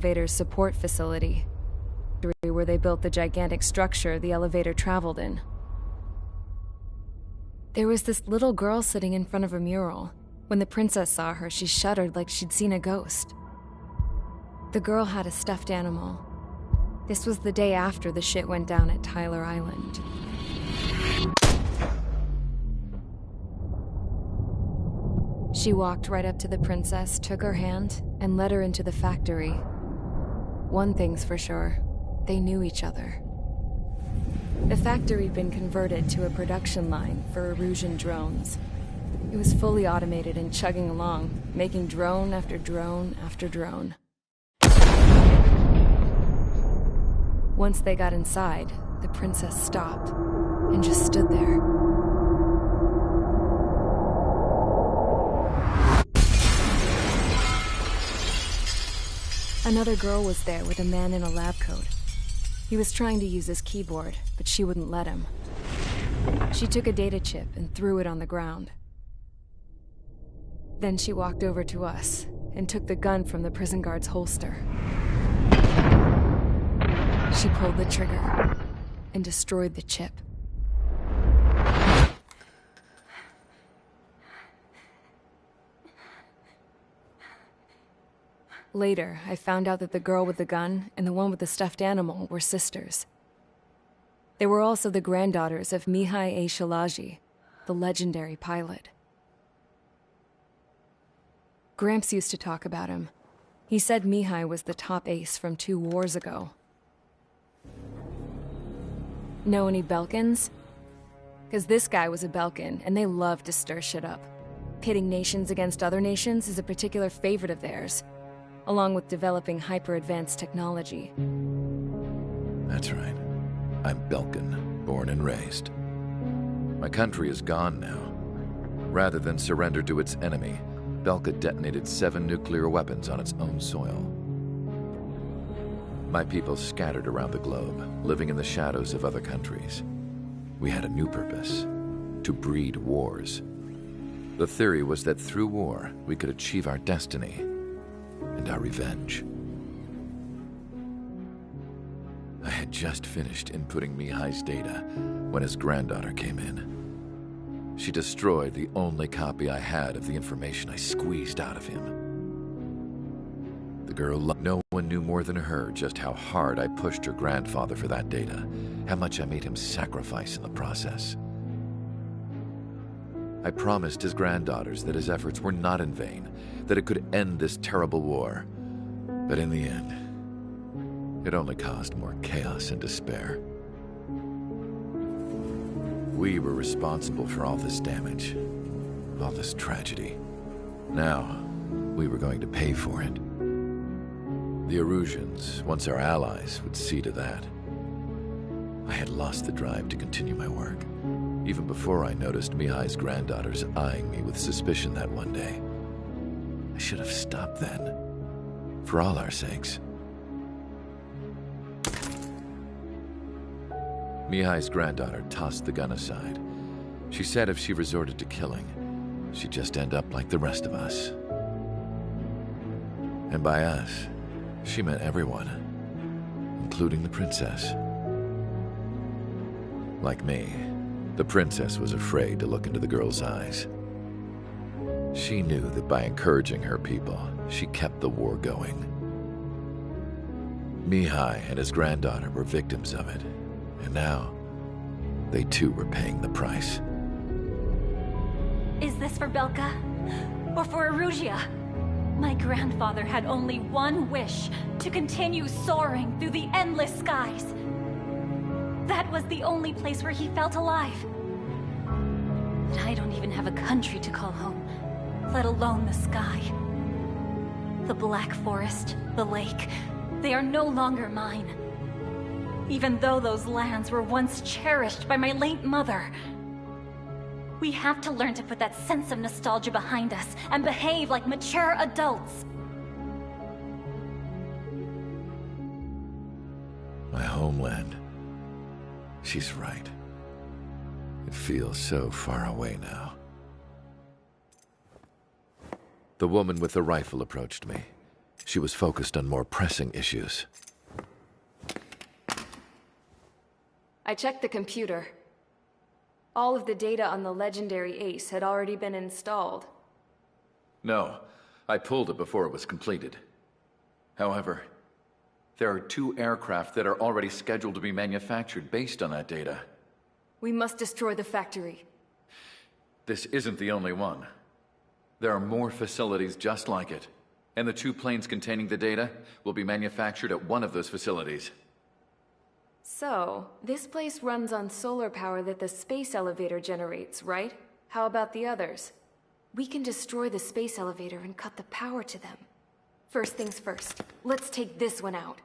elevator's support facility, where they built the gigantic structure the elevator traveled in. There was this little girl sitting in front of a mural. When the princess saw her, she shuddered like she'd seen a ghost. The girl had a stuffed animal. This was the day after the shit went down at Tyler Island. She walked right up to the princess, took her hand, and led her into the factory. One thing's for sure, they knew each other. The factory had been converted to a production line for Erusian drones. It was fully automated and chugging along, making drone after drone after drone. Once they got inside, the princess stopped and just stood there. Another girl was there with a man in a lab coat. He was trying to use his keyboard, but she wouldn't let him. She took a data chip and threw it on the ground. Then she walked over to us and took the gun from the prison guard's holster. She pulled the trigger and destroyed the chip. Later, I found out that the girl with the gun and the one with the stuffed animal were sisters. They were also the granddaughters of Mihai A. Szilagyi, the legendary pilot. Gramps used to talk about him. He said Mihai was the top ace from 2 wars ago. Know any Belkans? Because this guy was a Belkan, and they love to stir shit up. Pitting nations against other nations is a particular favorite of theirs, along with developing hyper-advanced technology. That's right. I'm Belkan, born and raised. My country is gone now. Rather than surrender to its enemy, Belka detonated 7 nuclear weapons on its own soil. My people scattered around the globe, living in the shadows of other countries. We had a new purpose: to breed wars. The theory was that through war, we could achieve our destiny and our revenge. I had just finished inputting Mihai's data when his granddaughter came in. She destroyed the only copy I had of the information I squeezed out of him. The girl no one knew more than her just how hard I pushed her grandfather for that data, how much I made him sacrifice in the process. I promised his granddaughters that his efforts were not in vain, that it could end this terrible war. But in the end, it only caused more chaos and despair. We were responsible for all this damage, all this tragedy. Now, we were going to pay for it. The Erusians, once our allies, would see to that. I had lost the drive to continue my work, even before I noticed Mihai's granddaughters eyeing me with suspicion that one day. I should have stopped then, for all our sakes. Mihai's granddaughter tossed the gun aside. She said if she resorted to killing, she'd just end up like the rest of us. And by us, she meant everyone, including the princess. Like me, the princess was afraid to look into the girl's eyes. She knew that by encouraging her people, she kept the war going. Mihai and his granddaughter were victims of it, and now they too were paying the price. Is this for Belka? Or for Erusea? My grandfather had only one wish: to continue soaring through the endless skies. That was the only place where he felt alive. But I don't even have a country to call home, let alone the sky. The Black Forest, the lake, they are no longer mine. Even though those lands were once cherished by my late mother. We have to learn to put that sense of nostalgia behind us and behave like mature adults. My homeland. She's right. It feels so far away now. The woman with the rifle approached me. She was focused on more pressing issues. I checked the computer. All of the data on the legendary Ace had already been installed. No, I pulled it before it was completed. However, there are 2 aircraft that are already scheduled to be manufactured based on that data. We must destroy the factory. This isn't the only one. There are more facilities just like it, and the 2 planes containing the data will be manufactured at one of those facilities. So, this place runs on solar power that the space elevator generates, right? How about the others? We can destroy the space elevator and cut the power to them. First things first, let's take this one out.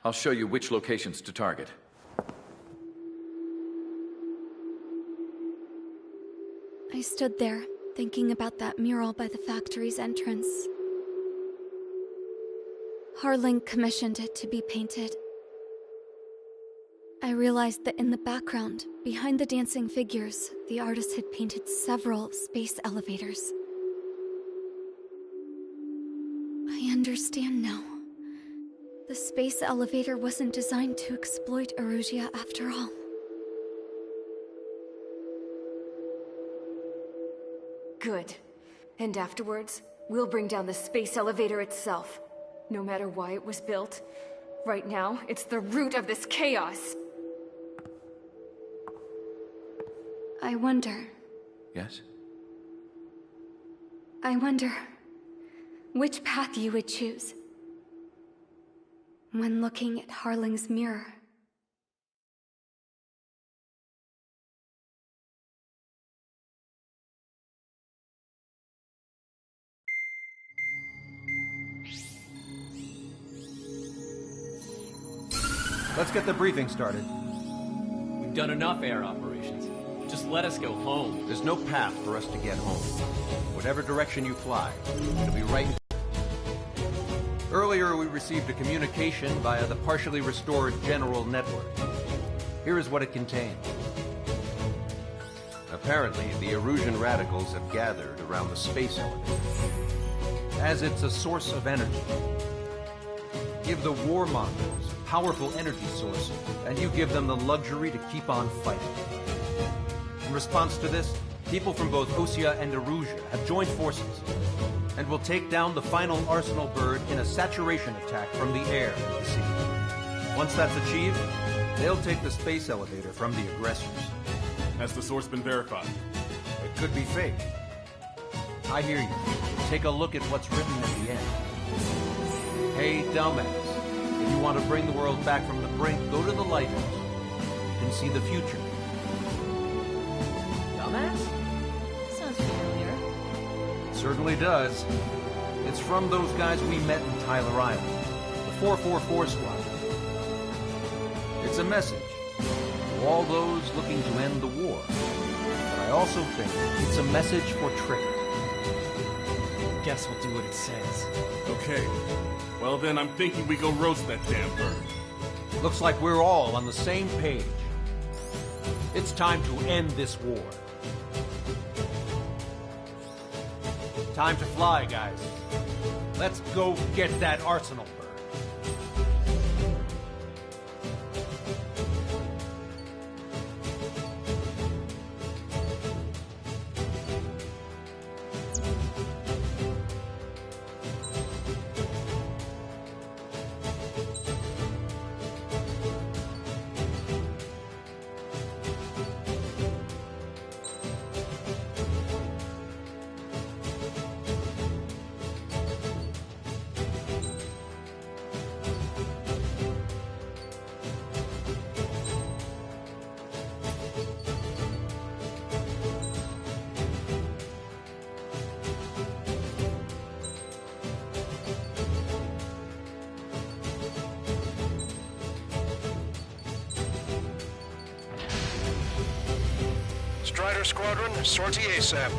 I'll show you which locations to target. I stood there, thinking about that mural by the factory's entrance. Harling commissioned it to be painted. I realized that in the background, behind the dancing figures, the artist had painted several space elevators. I understand now. The space elevator wasn't designed to exploit Erusia after all. Good. And afterwards, we'll bring down the space elevator itself. No matter why it was built. Right now, it's the root of this chaos. I wonder, Yes? which path you would choose when looking at Harling's mirror. Let's get the briefing started. We've done enough air operations. Just let us go home. There's no path for us to get home. Whatever direction you fly, it'll be right. Earlier, we received a communication via the partially restored General Network. Here is what it contained. Apparently, the Erusian radicals have gathered around the space elevator, as it's a source of energy. Give the warmongers a powerful energy source, and you give them the luxury to keep on fighting. In response to this, people from both Osea and Erusia have joined forces and will take down the final Arsenal bird in a saturation attack from the air and the sea. Once that's achieved, they'll take the space elevator from the aggressors. Has the source been verified? It could be fake. I hear you. Take a look at what's written at the end. Hey, dumbass. If you want to bring the world back from the brink, go to the lighthouse. You can see the future. Dumbass? Sounds familiar. It certainly does. It's from those guys we met in Tyler Island, the 444 Squad. It's a message to all those looking to end the war. But I also think it's a message for Trigger. Guess we'll do what it says. Okay. Well then, I'm thinking we go roast that damn bird. Looks like we're all on the same page. It's time to end this war. Time to fly, guys. Let's go get that Arsenal bird. Strider Squadron, sortie ASAP.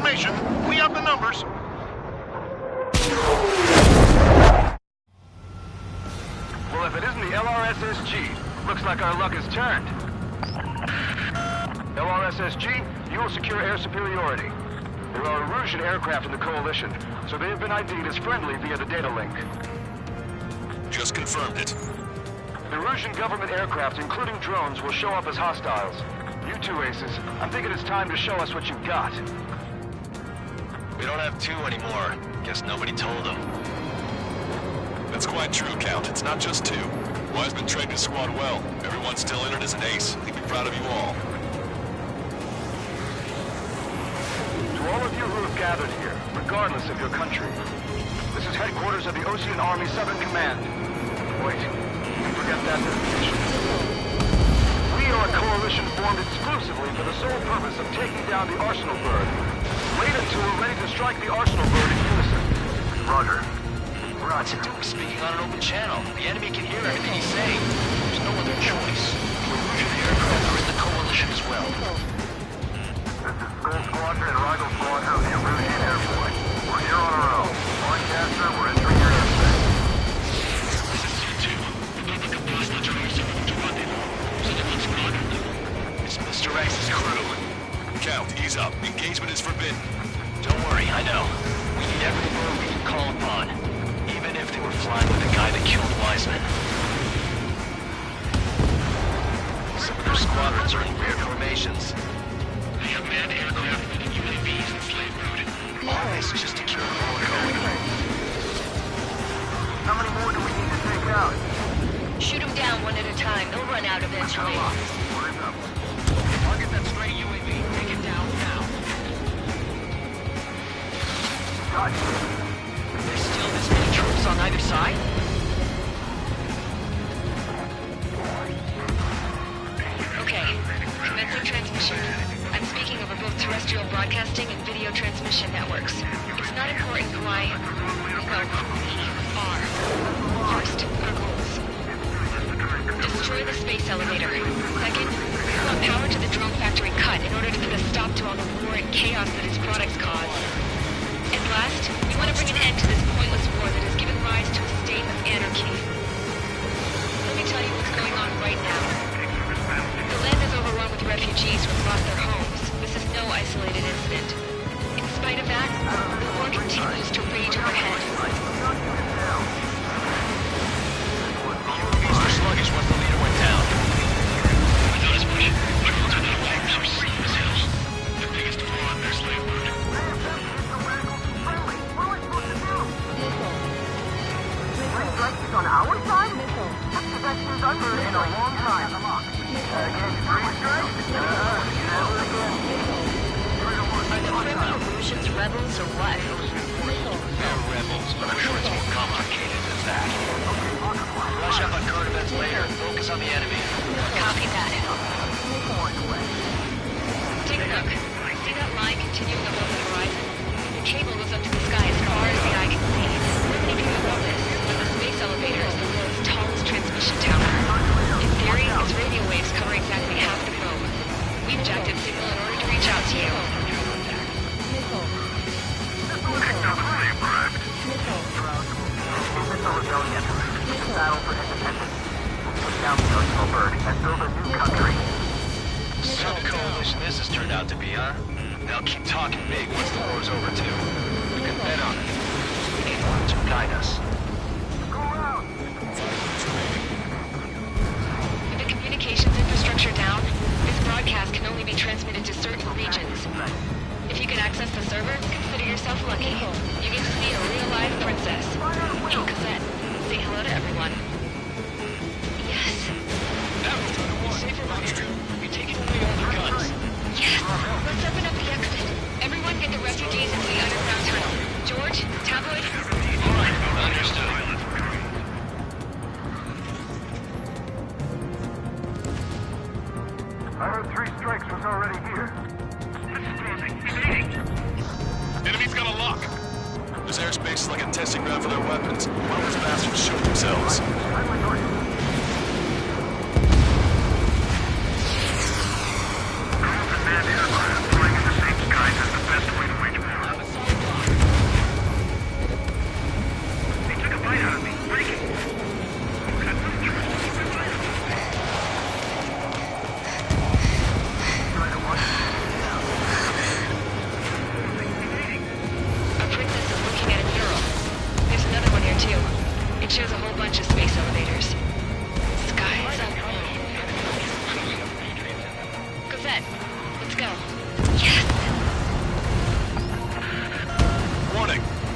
formation. We have the numbers. Well, if it isn't the LRSSG, looks like our luck has turned. LRSSG, you will secure air superiority. There are Erusian aircraft in the Coalition, so they have been ID'd as friendly via the data link. Just confirmed it. Erusian government aircraft, including drones, will show up as hostiles. You two aces, I'm thinking it's time to show us what you've got. We don't have two anymore. Guess nobody told them. That's quite true, Count. It's not just two. Wiseman trained his squad well. Everyone's still in it as an ace. He'd be proud of you all. To all of you who have gathered here, regardless of your country, this is headquarters of the Ocean Army Southern Command. Wait, forget that designation. We are a coalition formed exclusively for the sole purpose of taking down the Arsenal Bird. Wait until we're ready to strike the Arsenal Bird in unison. Roger. What's it doing speaking on an open channel? The enemy can hear everything he's saying. There's no other choice. Erusian aircraft are in the Coalition as well. This is Skull Squadron and Rigel Squadron of the Erusian Air Force. We're here on our own. Broadcaster, we're entering your airspace. This is C2. Republic of Bosnia Traverse to Rendezvous. Citizens Squadron. It's Mr. X's crew. Count, ease up. Engagement is forbidden. Don't worry, I know. We need every bird we can call upon. Even if they were flying with the guy that killed Wiseman. Some of their squadrons are in weird formations. They have manned aircraft with UAVs and slave brood. All this just to keep the war going. How many more do we need to take out? Shoot them down one at a time. They'll run out eventually. I'll get that straight UAV. Take it down now. There's still this many troops on either side? Okay, commencing transmission. I'm speaking over both terrestrial broadcasting and video transmission networks. It's not important who I... well, we are. First, our goals. Destroy the space elevator. Second, we want power to the drone factory cut in order to put a stop to all the war and chaos that its products cause. And last, we want to bring an end to this pointless war that has given rise to a state of anarchy. Let me tell you what's going on right now. The land is overrun with refugees who have lost their homes. This is no isolated incident. In spite of that, the war continues to rage overhead. UAVs were sluggish once the leader went down. I noticed, Bush. Our drones are not wiped, so slow as hell. The biggest flaw in their slave route. On our side? That's the best news I've heard in a long time. Against three strikes? Are the friendly Erusians rebels or what? They're rebels, but I'm sure it's more complicated than that. Brush up on current events later and focus on the enemy. Copy that. Take a look. See that line continuing above the horizon? The cable goes up to the sky as far as the eye can see. Many people know this, but the space elevator is the world's tallest transmission tower. In theory, its radio waves cover exactly half the globe. We've jacked its signal in order to reach out to you. Battle for independence. Put down the Arsenal Bird and build a new country. Some coalition this has turned out to be, huh? They'll keep talking big once the war's over, too. We can bet on it. We need one to guide us. With the communications infrastructure down, this broadcast can only be transmitted to certain regions. If you can access the server, consider yourself lucky. You get to see a real live princess. In Cosette. Say hello to everyone. Yes. Now we're trying to walk safer out here. You're taking away all the guns. Yes! Let's open up the exit. Everyone get the refugees into the underground tunnel. George, Tabloid? All right, understood. I heard three strikes was already here. Enemy's got a lock. This airspace is like a testing ground for their weapons. One of those bastards showed themselves. Unmanned aircraft flying in the same skies is the best way to reach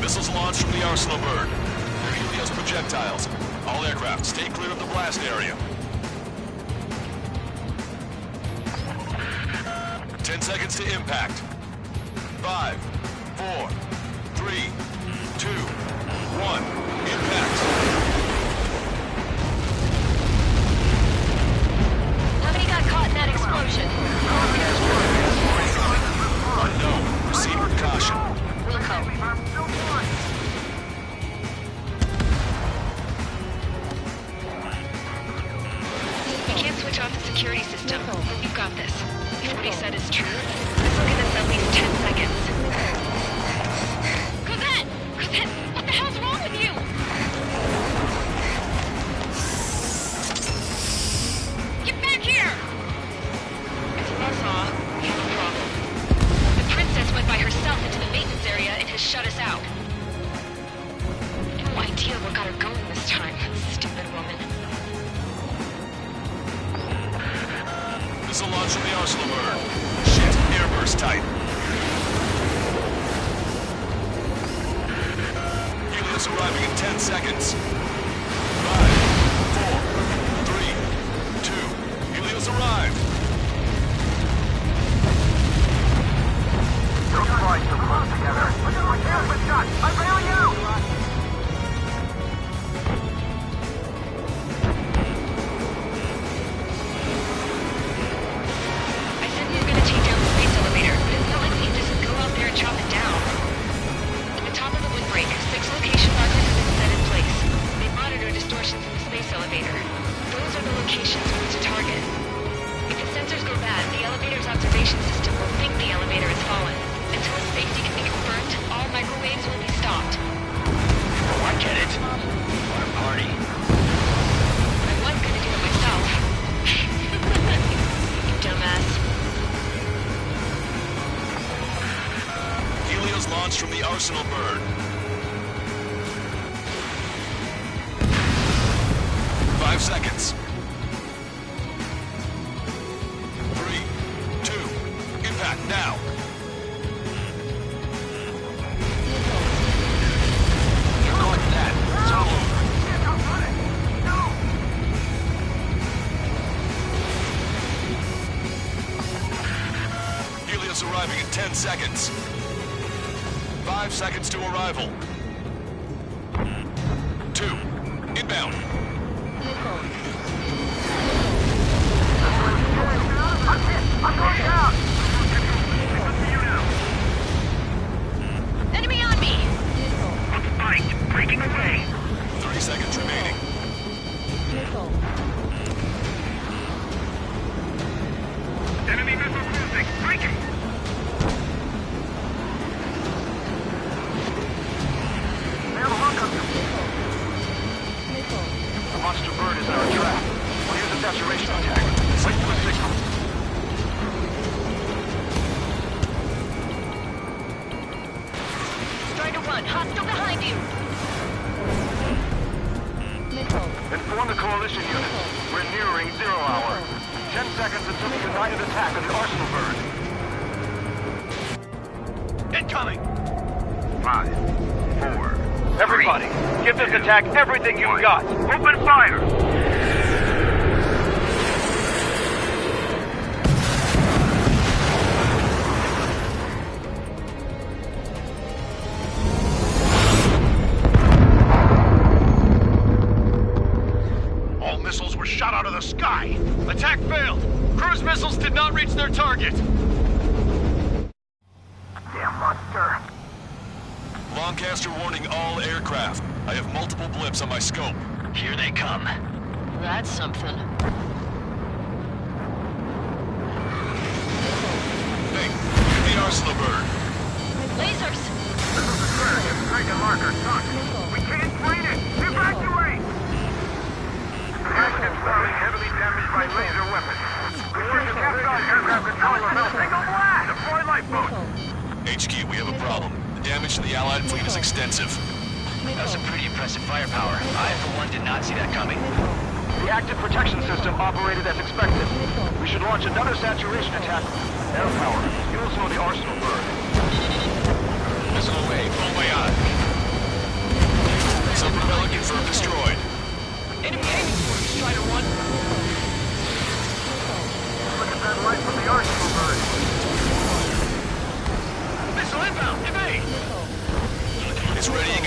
Missiles launched from the Arsenal bird. They're Helios projectiles. All aircraft, stay clear of the blast area. 10 seconds to impact. 5, 4, 3, 2, 1. Impact. How many got caught in that explosion? Unknown. Proceed with caution. We can't switch off the security system, but we've got this. If what he said is true, this will give us at least 10 seconds. Cosette! Cosette! What the hell's wrong with you? Get back here! It's Murtaugh. We have a problem. The princess went by herself into the maintenance area and has shut us out. No idea what got her going this time. Stupid woman. Missile launch from the Arsenal bird. Shit, airburst tight. Helios arriving in 10 seconds. 5, 4, 3, 2. Helios arrived. Don't fly so close together. I can't with shot. I bail you! I said we were gonna take down the space elevator, but it's not like we can just go out there and chop it down. At the top of the windbreak, 6 location markers have been set in place. They monitor distortions in the space elevator. Those are the locations we need to target. If the sensors go bad, the elevator's observation system will think the elevator has fallen. Until its safety can be confirmed, all microwaves will be stopped. Oh, I get it. What a party. I was gonna do it myself. You dumbass. Helios launched from the Arsenal bird. 5 seconds. 3, 2, impact now. You're going to that. It's all over. Helios arriving in 10 seconds. 5 seconds to arrival. 2, inbound. I'm going down! Enemy on me! Spike, breaking away. 30 seconds remaining. Enemy missile cruising, breaking! They have a lock on you. The monster bird is in our trap. We'll use a saturation attack. Wait for a signal. Strider 1, hostile behind you! Inform the coalition units. We're nearing 0 hour. 10 seconds until the united attack of the Arsenal bird. Incoming! 5, 4. Everybody, give this attack everything you've got. Open fire! All missiles were shot out of the sky. Attack failed. Cruise missiles did not reach their target. Damn monster. Lancaster warning all aircraft. I have multiple blips on my scope. Here they come. That's something. Hey, get the Arsenal bird. Lasers! This is the Sirius Striker marker, Tuck. We can't find it! Evacuate! Airship Starling heavily damaged by laser weapons. Report to capsize aircraft controller Malcolm. Single blast! Deploy lifeboat! HQ, we have a problem. The damage to the Allied fleet is extensive. That was some pretty impressive firepower. I, for one, did not see that coming. The active protection system operated as expected. We should launch another saturation attack. Air power. You'll slow the Arsenal bird. Missile away, full way on.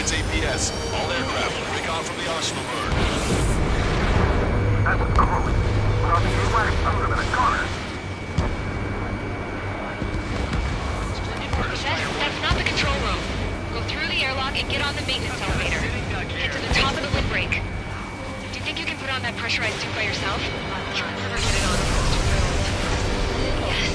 gets APS. All aircraft, recon from the arsenal bird. That was close. But I'll be right under them in a corner. That's not the control room. Go through the airlock and get on the maintenance elevator. Get to the top of the windbreak. Do you think you can put on that pressurized suit by yourself? You'll never get it on if it's too cold. Yes.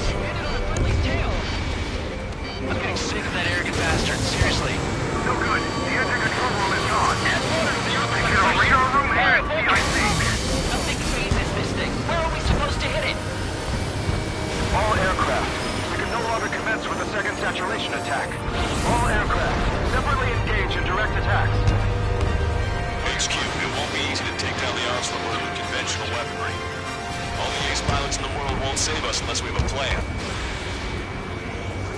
I'm getting sick of that arrogant bastard, seriously. No good. The engine control room is gone. Get a radar room and CIC. Nothing phases this thing. Where are we supposed to hit it? All aircraft. We can no longer commence with a second saturation attack. All aircraft, separately engage in direct attacks. HQ, it won't be easy to take down the arsenal bird with conventional weaponry. All the ace pilots in the world won't save us unless we have a plan.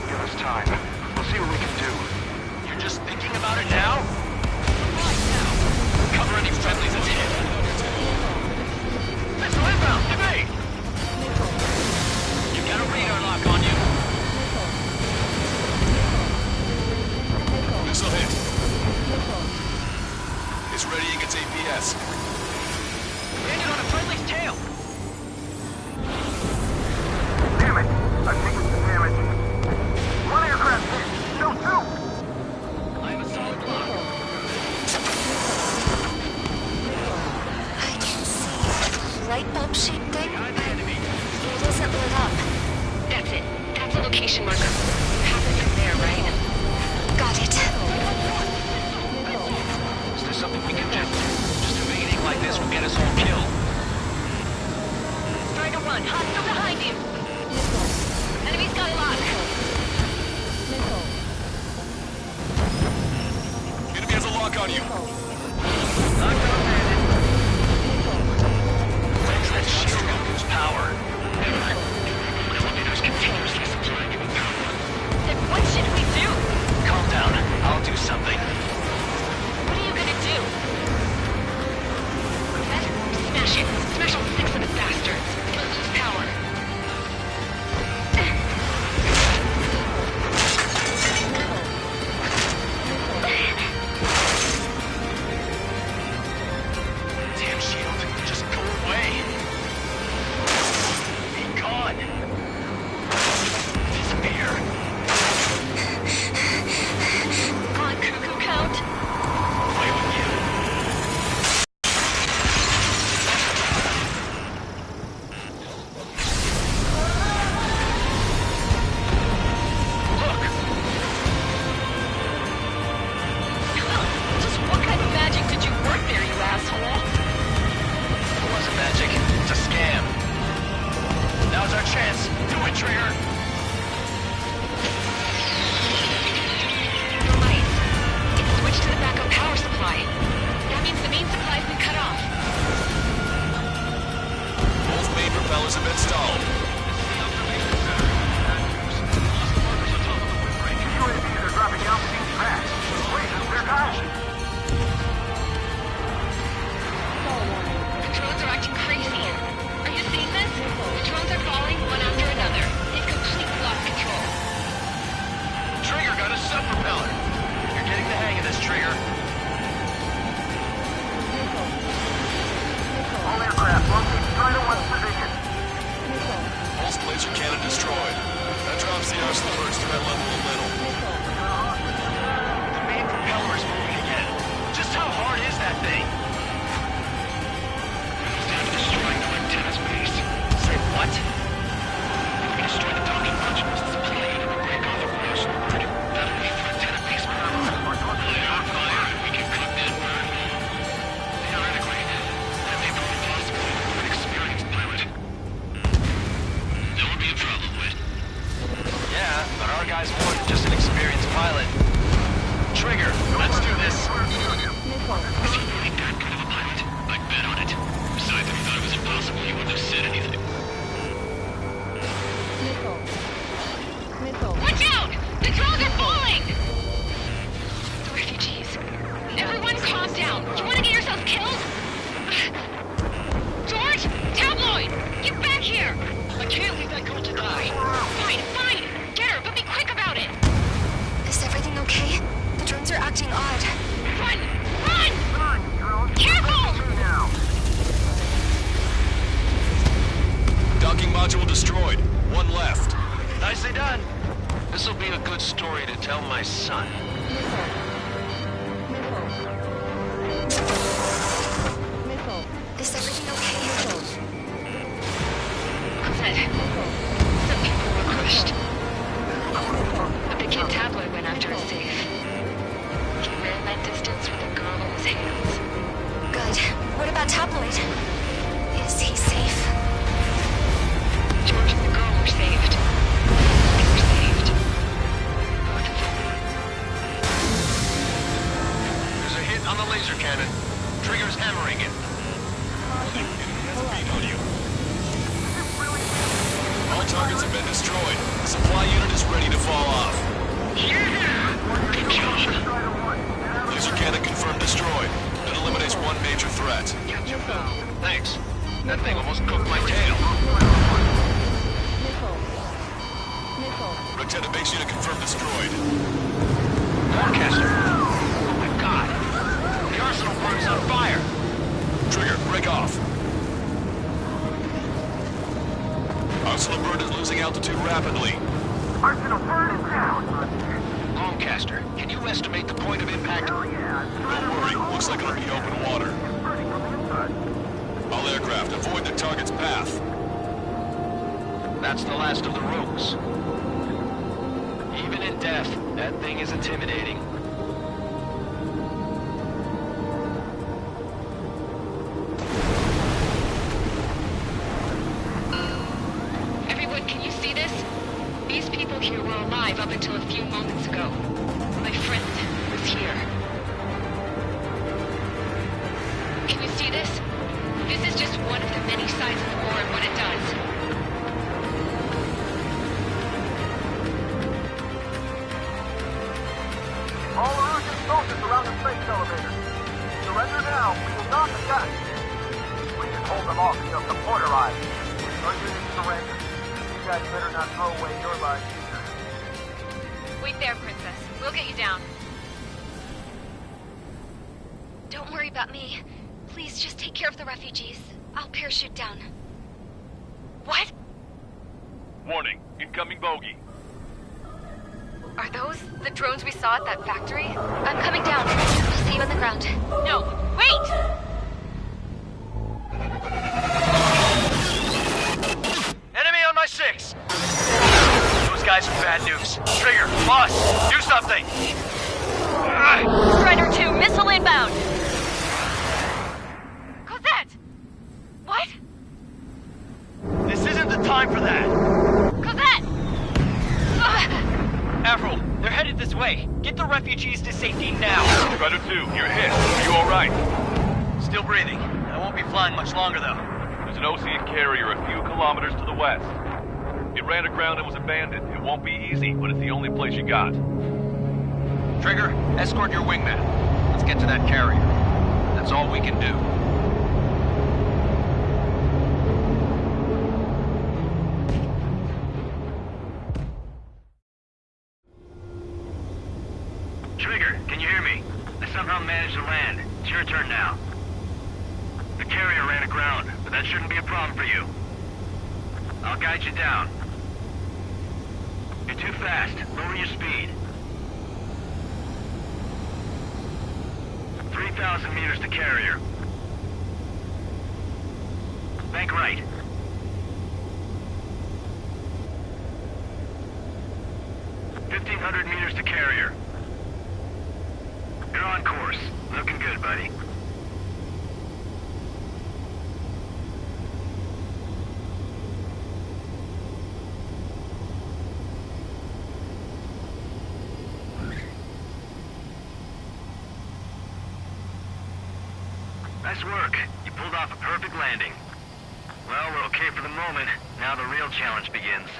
Give us time. We'll see what we can do. You're just thinking about it now? Right now. Cover any friendlies that's hit. Missile inbound, to me! You've got a radar lock on you. Missile hit. It's ready and gets APS. Landed on a friendly's tail. Damn it! I've taken some damage. One aircraft hit. No, two! I have a solid block. I can see a light bulb shaped thing, but it isn't lit up. That's it. That's a location marker. You have it from there, right? Got it. Is there something we can do? Just evading like this will get us all killed. Striker 1, hostile behind you. Enemy's got a lock. Enemy has a lock on you. When's that shield gonna lose power? Elevator's continuously supplying you with power. Then what should we do? Calm down. I'll do something. What are you gonna do? Smash it. Smash all 6 of the bastards. It'll lose power. Damn shield. Just go away. Be gone. Disappear. On cuckoo count. Away with you. Look. Just what kind of magic did you work there, you asshole? It wasn't magic. It's a scam. Now's our chance. Do it, Trigger. You're right. It's switched to the backup power supply. That means the main supply's been cut off. Both main propellers have been stalled. UAVs are dropping altitude fast. Wait, they're gone. The drones are acting crazy. Are you seeing this? The drones are falling one after another. They've completely lost control. Trigger got a sub-propeller. You're getting the hang of this, Trigger. All aircraft, locate Strider 1's position. Pulse laser cannon destroyed. That drops the arsenal bird's threat level a little. The main propeller is moving again. Just how hard is that thing? Time to destroy the antenna's base. Say what? If we destroy the docking modules, the supply unit will break off the arsenal bird. That'll leave the antenna base permanent. Fire, we can cut that bird. Theoretically, that may prove impossible for an experienced pilot. That would be a problem, Whit. Yeah, but our guy's more than just an experienced pilot. Trigger, let's do this. Is he really that good of a pilot? I'd bet on it. Besides, if you thought it was impossible, you wouldn't have said anything. Watch out! The drones are falling! The refugees. Everyone calm down. You want to get yourselves killed? George! Tabloid! Get back here! I can't leave that girl to die. Fine, fine! Get her, but be quick about it! Is everything okay? The drones are acting odd. Module destroyed. One left. Nicely done. This'll be a good story to tell my son. Is everything okay? Cosette, some people were crushed. But the kid Tabloid went after a safe. He ran that distance with a girl in his hands. Good. What about Tabloid? Is he safe? George and the girl were saved. They were saved. Both of them. There's a hit on the laser cannon. Trigger's hammering it. All targets have been destroyed. The supply unit is ready to fall off. Yeah! Good job. Laser cannon confirmed destroyed. That eliminates one major threat. Thanks. That thing almost cooked my tail. Lieutenant base unit confirmed destroyed. Forecaster. Oh my god. The arsenal burns on fire. Trigger, break off. Arsenal burn is losing altitude rapidly. Arsenal burn is down. Longcaster, can you estimate the point of impact? Don't worry, looks like it'll be open water. All aircraft, avoid the target's path. That's the last of the rogues. Even in death, that thing is intimidating. Everyone, can you see this? These people here were alive up until a few moments ago. My friend was here. Can you see this? This is just one of the many sides of war and what it does. All Erusian soldiers around the space elevator. Surrender now. We will not attack. We can hold them off until support arrives. Our units surrender. You guys better not throw away your lives either. Wait there, Princess. We'll get you down. Don't worry about me. Please just take care of the refugees. I'll parachute down. What? Warning, incoming bogey. Are those the drones we saw at that factory? I'm coming down. I'll see you on the ground. No, wait! Enemy on my 6! Those guys are bad news. Trigger, boss, do something! Strider 2, missile inbound! Cosette! What? This isn't the time for that! Cosette! Avril, they're headed this way. Get the refugees to safety now. Strider 2, you're hit. Are you alright? Still breathing. I won't be flying much longer, though. There's an Osean carrier a few kilometers to the west. It ran aground and was abandoned. It won't be easy, but it's the only place you got. Trigger, escort your wingman. Let's get to that carrier. That's all we can do. Trigger, can you hear me? I somehow managed to land. It's your turn now. The carrier ran aground, but that shouldn't be a problem for you. I'll guide you down. You're too fast. Lower your speed. 3,000 meters to carrier. Bank right. 1,500 meters to carrier. You're on course. Looking good, buddy. Nice work. You pulled off a perfect landing. Well, we're okay for the moment. Now the real challenge begins.